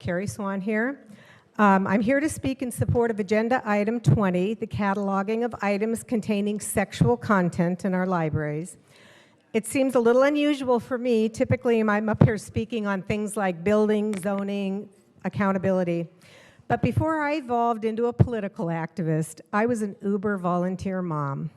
Cari Swan here. I'm here to speak in support of Agenda Item 20, the cataloging of items containing sexual content in our libraries. It seems a little unusual for me. Typically, I'm up here speaking on things like building, zoning, accountability. But before I evolved into a political activist, I was an Uber volunteer mom.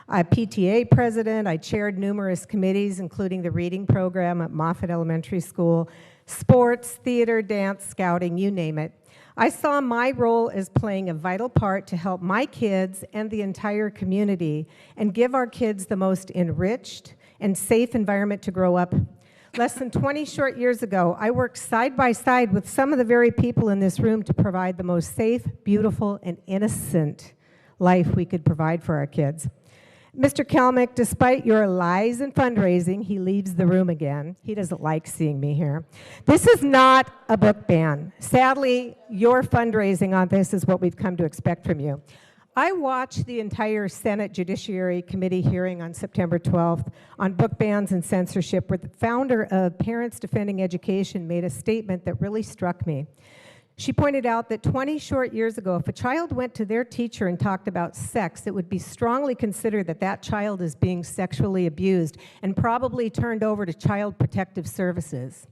I'm a PTA president. I chaired numerous committees, including the reading program at Moffett Elementary School, sports, theater, dance, scouting, you name it. I saw my role as playing a vital part to help my kids and the entire community and give our kids the most enriched and safe environment to grow up. Less than 20 short years ago, I worked side by side with some of the very people in this room to provide the most safe, beautiful, and innocent life we could provide for our kids. Mr. Kalmick, despite your lies and fundraising, he leaves the room again. He doesn't like seeing me here. This is not a book ban. Sadly, your fundraising on this is what we've come to expect from you. I watched the entire Senate Judiciary Committee hearing on September 12th on book bans and censorship, where the founder of Parents Defending Education made a statement that really struck me. She pointed out that 20 short years ago, if a child went to their teacher and talked about sex, it would be strongly considered that that child is being sexually abused and probably turned over to Child Protective Services.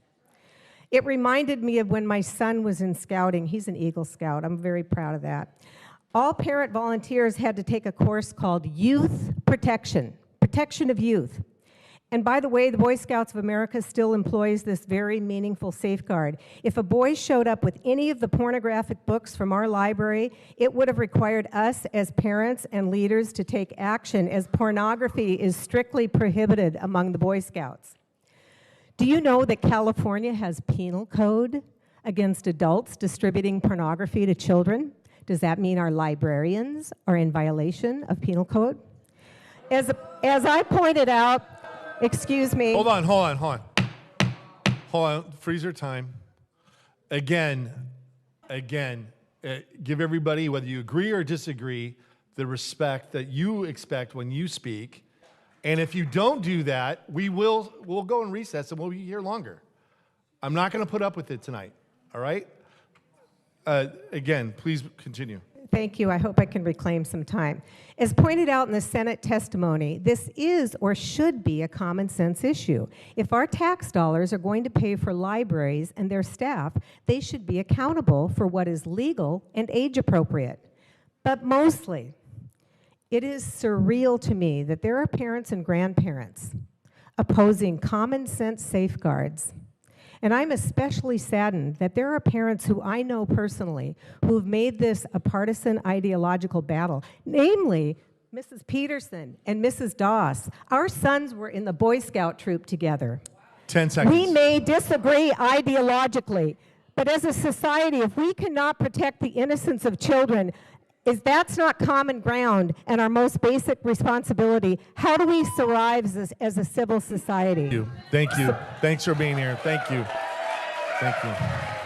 It reminded me of when my son was in scouting. He's an Eagle Scout. I'm very proud of that. All parent volunteers had to take a course called Youth Protection, Protection of Youth. And by the way, the Boy Scouts of America still employs this very meaningful safeguard. If a boy showed up with any of the pornographic books from our library, it would have required us as parents and leaders to take action, as pornography is strictly prohibited among the Boy Scouts. Do you know that California has penal code against adults distributing pornography to children? Does that mean our librarians are in violation of penal code? As I pointed out, excuse me. Hold on. Freezer time. Again, give everybody, whether you agree or disagree, the respect that you expect when you speak. And if you don't do that, we'll go in recess and we'll be here longer. I'm not going to put up with it tonight, all right? Again, please continue. Thank you. I hope I can reclaim some time. As pointed out in the Senate testimony, this is or should be a common sense issue. If our tax dollars are going to pay for libraries and their staff, they should be accountable for what is legal and age appropriate. But mostly, it is surreal to me that there are parents and grandparents opposing common sense safeguards. And I'm especially saddened that there are parents who I know personally who've made this a partisan ideological battle, namely Mrs. Peterson and Mrs. Doss. Our sons were in the Boy Scout troop together. 10 seconds. We may disagree ideologically, but as a society, if we cannot protect the innocence of children, if that's not common ground and our most basic responsibility, how do we survive as a civil society? Thank you. Thanks for being here. Thank you. Thank you.